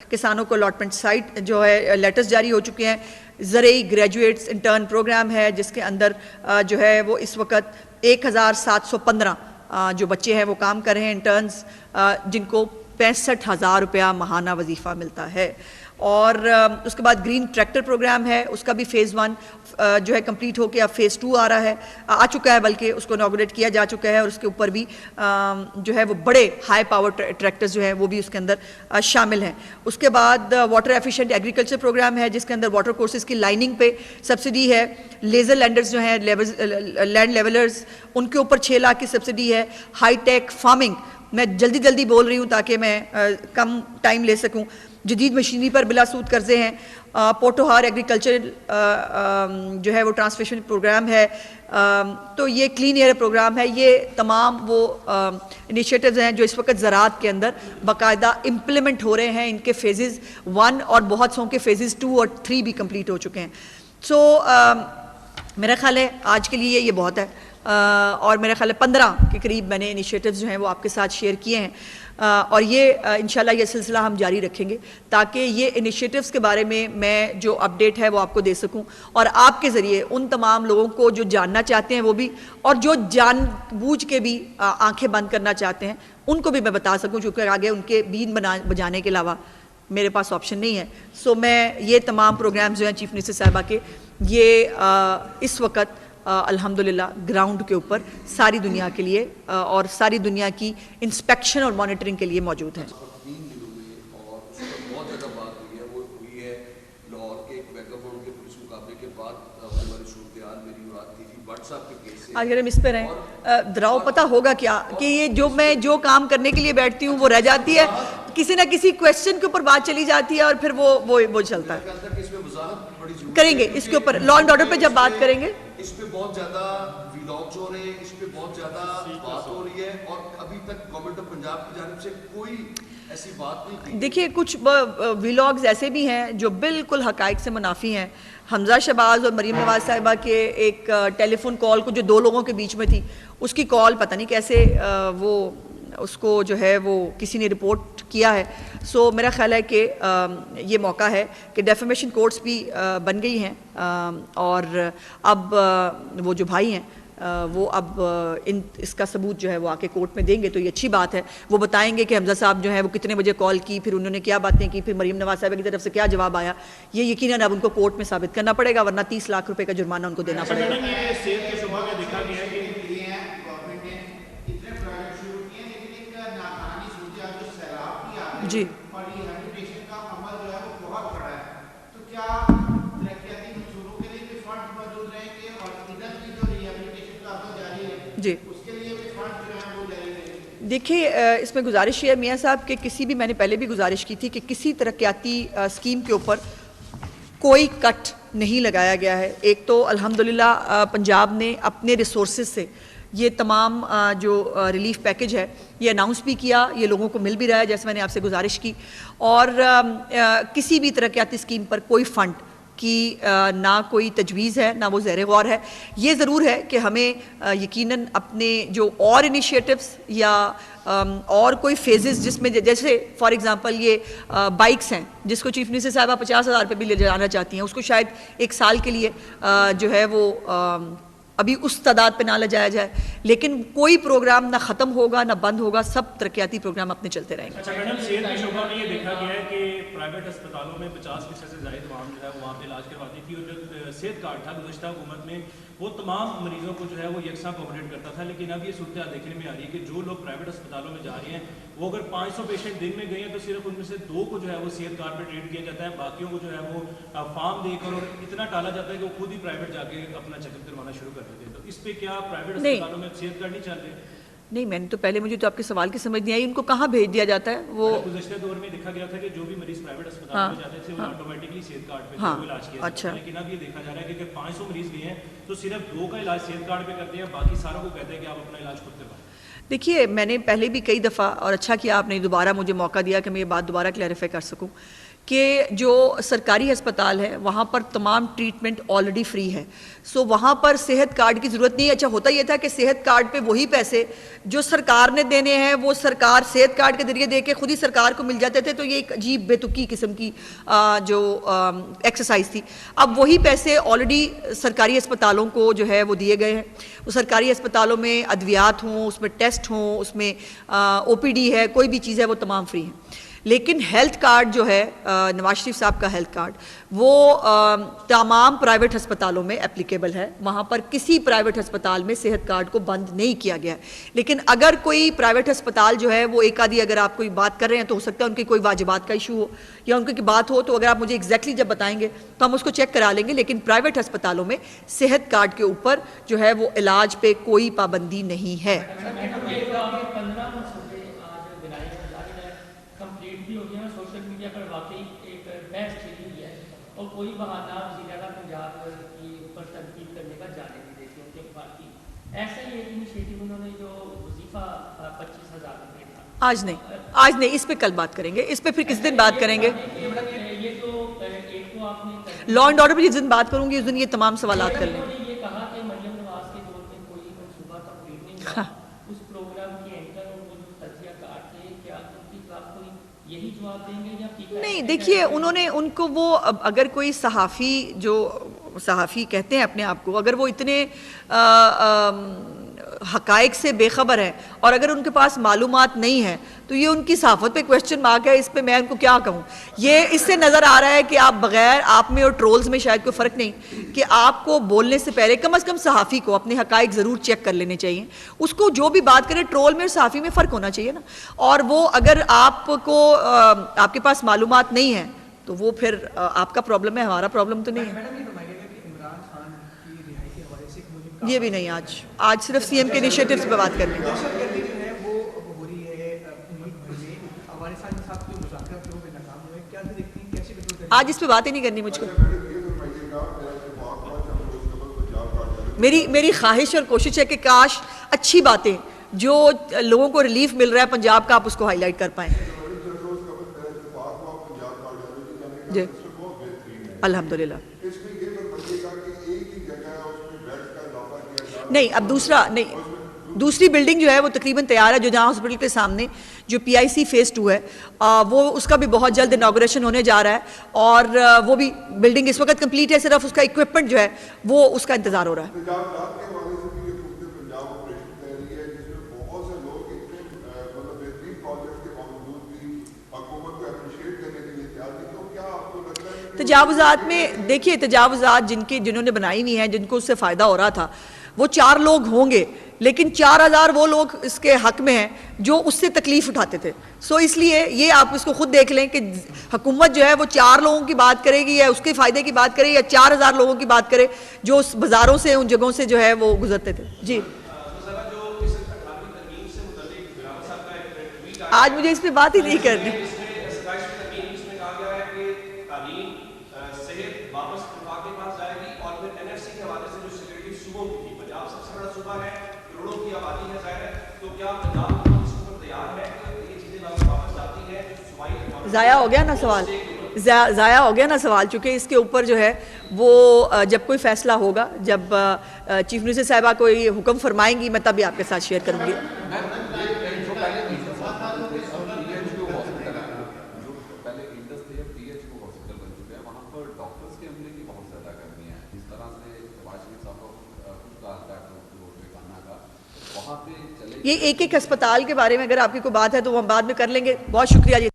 किसानों को allotment site जो है लेटर्स जारी हो चुके हैं। ज़रई ग्रेजुएट्स इंटर्न प्रोग्राम है जिसके अंदर जो है वो इस वक्त 1715 जो बच्चे हैं वो काम कर रहे हैं इंटर्न्स, जिनको 65,000 रुपया माहाना वजीफ़ा मिलता है। और उसके बाद ग्रीन ट्रैक्टर प्रोग्राम है, उसका भी फ़ेज़ 1 जो है कंप्लीट होकर अब फ़ेज़ 2 आ चुका है, बल्कि उसको इनॉग्रेट किया जा चुका है। और उसके ऊपर भी जो है वो बड़े हाई पावर ट्रैक्टर्स जो हैं वो भी उसके अंदर शामिल हैं। उसके बाद वाटर एफिशिएंट एग्रीकल्चर प्रोग्राम है जिसके अंदर वाटर कोर्सेज़ की लाइनिंग पे सब्सिडी है। लेज़र लैंडर्स जो हैं लैंड लेवलर्स, उनके ऊपर 6 लाख की सब्सिडी है। हाईटेक फार्मिंग, मैं जल्दी बोल रही हूँ ताकि मैं कम टाइम ले सकूँ। जदीद मशीनरी पर बिला सूद कर्जे हैं। पोटोहार एग्रीकल्चर जो है वो ट्रांसमिशन प्रोग्राम है। तो ये क्लीन एयर प्रोग्राम है। ये तमाम वो इनिशिएटिव्स हैं जो इस वक्त ज़राअत के अंदर बाकायदा इम्प्लीमेंट हो रहे हैं। इनके फ़ेज़ेज़ 1 और बहुत सौ के फ़ेज़ेज़ 2 और 3 भी कंप्लीट हो चुके हैं। सो मेरा ख्याल है आज के लिए ये बहुत है। और मेरा ख्याल है 15 के करीब मैंने इनिशिएटिव्स जो हैं वो आपके साथ शेयर किए हैं। और ये इंशाल्लाह ये सिलसिला हम जारी रखेंगे ताकि ये इनिशिएटिव्स के बारे में मैं जो अपडेट है वो आपको दे सकूं और आपके ज़रिए उन तमाम लोगों को जो जानना चाहते हैं वो भी, और जो जानबूझ के भी आंखें बंद करना चाहते हैं उनको भी मैं बता सकूं, चूँकि आगे उनके बीन बजाने के अलावा मेरे पास ऑप्शन नहीं है। सो मैं ये तमाम प्रोग्राम्स जो हैं चीफ मिनिस्टर साहिबा के, ये इस वक्त अल्हम्दुलिल्लाह ग्राउंड के ऊपर सारी दुनिया के लिए और सारी दुनिया की इंस्पेक्शन और मॉनिटरिंग के लिए मौजूद हैं। अगर हम इस पे रहें, दराव पता होगा क्या कि ये मैं जो काम करने के लिए बैठती हूँ वो रह जाती है, किसी ना किसी क्वेश्चन के ऊपर बात चली जाती है और फिर वो चलता है। करेंगे इसके ऊपर, लॉ एंड ऑर्डर पे जब बात करेंगे इस पे बहुत ज्यादा व्लॉग्स हो रहे हैं, इस पे बहुत ज्यादा बात हो रही है और अभी तक गवर्नमेंट ऑफ पंजाब की जानिब से कोई ऐसी बात नहीं की। देखिए कुछ व्लॉग्स ऐसे भी हैं जो बिल्कुल हकायक से मुनाफी हैं। हमजा शहबाज और मरीम नवाज साहिबा के एक टेलीफोन कॉल को जो 2 लोगों के बीच में थी, उसकी कॉल पता नहीं कैसे वो उसको जो है वो किसी ने रिपोर्ट किया है। सो मेरा ख्याल है कि ये मौका है कि डेफेमेशन कोर्ट्स भी बन गई हैं और अब वो जो भाई हैं वो अब इसका सबूत जो है वो आके कोर्ट में देंगे, तो ये अच्छी बात है। वो बताएंगे कि हमजा साहब जो है वो कितने बजे कॉल की, फिर उन्होंने क्या बातें की, फिर मरीम नवाज साहिबा की तरफ से क्या जवाब आया। ये यकीनन अब उनको कोर्ट में साबित करना पड़ेगा, वरना 30 लाख रुपए का जुर्माना उनको देना पड़ेगा। जी जी देखिए, इसमें गुजारिश है मियाँ साहब कि किसी भी, मैंने पहले भी गुजारिश की थी कि किसी तरक्याती स्कीम के ऊपर कोई कट नहीं लगाया गया है। एक तो अल्हम्दुलिल्लाह पंजाब ने अपने रिसोर्सेज से ये तमाम जो रिलीफ पैकेज है ये अनाउंस भी किया, ये लोगों को मिल भी रहा है जैसे मैंने आपसे गुजारिश की। और किसी भी तरक्याती स्कीम पर कोई फ़ंड कि ना कोई तजवीज़ है ना वो ज़ेर गौर है। ये ज़रूर है कि हमें यकीनन अपने जो और इनिशिएटिव्स या और कोई फेजेस जिसमें जैसे फॉर एग्ज़ाम्पल ये बाइक्स हैं जिसको चीफ मिनिस्टर साहिबा 50,000 रुपये भी ले जाना चाहती हैं, उसको शायद 1 साल के लिए जो है वो अभी उस तादाद पे ना ले जाया जाए, लेकिन कोई प्रोग्राम ना ख़त्म होगा ना बंद होगा, सब तरक्याती प्रोग्राम अपने चलते रहेंगे। अच्छा मैडम, सेहत के शोबा में ये देखा गया है कि प्राइवेट अस्पतालों में 50% से ज़ायद आवाम जो है वहाँ पे इलाज करवाती थी, और जो सेहत कार्ड था गुज़श्ता हुकूमत में वो तमाम मरीजों को जो है वो यकसा कवरेज करता था। लेकिन अब ये सूरत देखने में आ रही है कि जो लोग प्राइवेट अस्पतालों में जा रहे हैं वो अगर 500 पेशेंट दिन में गए हैं तो सिर्फ उनमें से 2 को जो है वो सेहत कार्ड पर ट्रीट किया जाता है, बाकियों को जो है वो फॉर्म देकर और इतना टाला जाता है कि वो खुद ही प्राइवेट जाके अपना चेकअप करवाना शुरू कर देते हैं। तो इस पे क्या प्राइवेट अस्पतालों में सेहत कार्ड नहीं चल रहे? नहीं, मैंने तो पहले, मुझे तो आपके सवाल की समझ नहीं आई, उनको कहाँ भेज दिया जाता है? वो गुज़श्ता दौर में देखा गया था कि जो भी मरीज प्राइवेट अस्पताल में जाते थे वो ऑटोमेटिकली सेहत कार्ड पे इलाज किया जाता है। लेकिन अब ये देखा जा रहा है कि अगर 500 मरीज गए हैं तो सिर्फ 2 का इलाज सेहत कार्ड पे करते हैं, बाकी सारों को कहते हैं कि आप अपना इलाज खुद करवाएं। देखिए, मैंने पहले भी कई दफ़ा, और अच्छा किया आपने दोबारा मुझे मौका दिया कि मैं ये बात दोबारा क्लैरिफाई कर सकूँ कि जो सरकारी अस्पताल है वहाँ पर तमाम ट्रीटमेंट ऑलरेडी फ्री है। सो वहाँ पर सेहत कार्ड की ज़रूरत नहीं है। अच्छा, होता ये था कि सेहत कार्ड पे वही पैसे जो सरकार ने देने हैं वो सरकार सेहत कार्ड के जरिए दे के खुद ही सरकार को मिल जाते थे। तो ये एक अजीब बेतुकी किस्म की जो एक्सरसाइज थी। अब वही पैसे ऑलरेडी सरकारी अस्पतालों को जो है वो दिए गए हैं। वो सरकारी अस्पतालों में अद्वियात हों, उसमें टेस्ट हों, उसमें OPD है, कोई भी चीज़ है वो तमाम फ्री है। लेकिन हेल्थ कार्ड जो है नवाज शरीफ साहब का हेल्थ कार्ड वो तमाम प्राइवेट अस्पतालों में एप्लीकेबल है। वहाँ पर किसी प्राइवेट अस्पताल में सेहत कार्ड को बंद नहीं किया गया है। लेकिन अगर कोई प्राइवेट अस्पताल जो है वो एक आधी अगर आप कोई बात कर रहे हैं तो हो सकता है उनकी कोई वाजिबात का इशू हो या उनकी बात हो, तो अगर आप मुझे एग्जैक्टली जब बताएंगे तो हम उसको चेक करा लेंगे। लेकिन प्राइवेट अस्पतालों में सेहत कार्ड के ऊपर जो है वो इलाज पे कोई पाबंदी नहीं है। सोशल मीडिया पर वाकई एक बहस छिड़ी हुई है और कोई बहाना वज़ीर-ए-आला पंजाब की ऊपर तनकीद करने का जाने नहीं देती उनके पार्टी। ऐसा ही एक इनिशिएटिव उन्होंने जो वजीफा 25,000 रुपये था, आज नहीं, इस पे कल बात करेंगे, इस पे फिर किस दिन बात करेंगे। ये तो एक तो आपने लॉ एंड ऑर्डर पर जिस दिन बात करूंगी उस दिन ये तमाम सवाल कर लेंगे। ये कहा कि मरियम नवाज के दौर में कोई मनसूबा कंप्लीट नहीं हुआ, उस प्रोग्राम के एंकर और वो जो तजिया काटते हैं, क्या उनकी बात कोई यही जवाब देंगे या नहीं? देखिए, उनको वो अगर कोई सहाफ़ी जो सहाफ़ी कहते हैं अपने आप को, अगर वो इतने हक़ाइक़ से बेखबर है और अगर उनके पास मालूमात नहीं है तो ये उनकी सहाफ़त पे क्वेश्चन मार्क है। इस पे मैं उनको क्या कहूँ। ये इससे नज़र आ रहा है कि आप बग़ैर आप में और ट्रोल्स में शायद कोई फ़र्क नहीं, कि आपको बोलने से पहले कम से कम सहाफ़ी को अपने हक़ाइक़ ज़रूर चेक कर लेने चाहिए। उसको जो भी बात करे ट्रोल में और सहाफ़ी में फ़र्क होना चाहिए ना। और वो अगर आपको आपके पास मालूमात नहीं है तो वो फिर आपका प्रॉब्लम है, हमारा प्रॉब्लम तो नहीं है। ये भी नहीं, आज सिर्फ CM के इनिशिएटिव्स पे बात करनी है। आज इस पे बात ही नहीं करनी मुझको। मेरी ख्वाहिश और कोशिश है कि काश अच्छी बातें जो लोगों को रिलीफ मिल रहा है पंजाब का, आप उसको हाईलाइट कर पाएं। जी अल्हम्दुलिल्लाह। नहीं, अब दूसरी बिल्डिंग जो है वो तकरीबन तैयार है, जो जहाँ हॉस्पिटल के सामने जो PIC फेज़ 2 है वो उसका भी बहुत जल्द इनॉग्रेशन होने जा रहा है और वो भी बिल्डिंग इस वक्त कंप्लीट है, सिर्फ उसका इक्विपमेंट जो है वो उसका इंतज़ार हो रहा है। तजावुज़ात में देखिए, तजावुज़ात जिन्होंने बनाई हुई हैं, जिनको उससे फ़ायदा हो रहा था, वो 4 लोग होंगे, लेकिन 4000 वो लोग इसके हक में हैं जो उससे तकलीफ़ उठाते थे। सो इसलिए ये आप इसको खुद देख लें कि हुकूमत जो है वो 4 लोगों की बात करेगी या उसके फ़ायदे की बात करेगी या 4000 लोगों की बात करे जो उस बाज़ारों से उन जगहों से जो है वो गुजरते थे। जी आज मुझे इस पर बात ही नहीं करनी। ज़ाया हो गया ना सवाल, ज़ाया हो गया ना सवाल, चूँकि इसके ऊपर जो है वो जब कोई फ़ैसला होगा, जब चीफ मिनिस्टर साहिबा कोई हुक्म फरमाएंगी, मैं तभी आपके साथ शेयर करूँगी। ये एक अस्पताल के बारे में अगर आपकी कोई बात है तो वो हम बाद में कर लेंगे। बहुत शुक्रिया जी।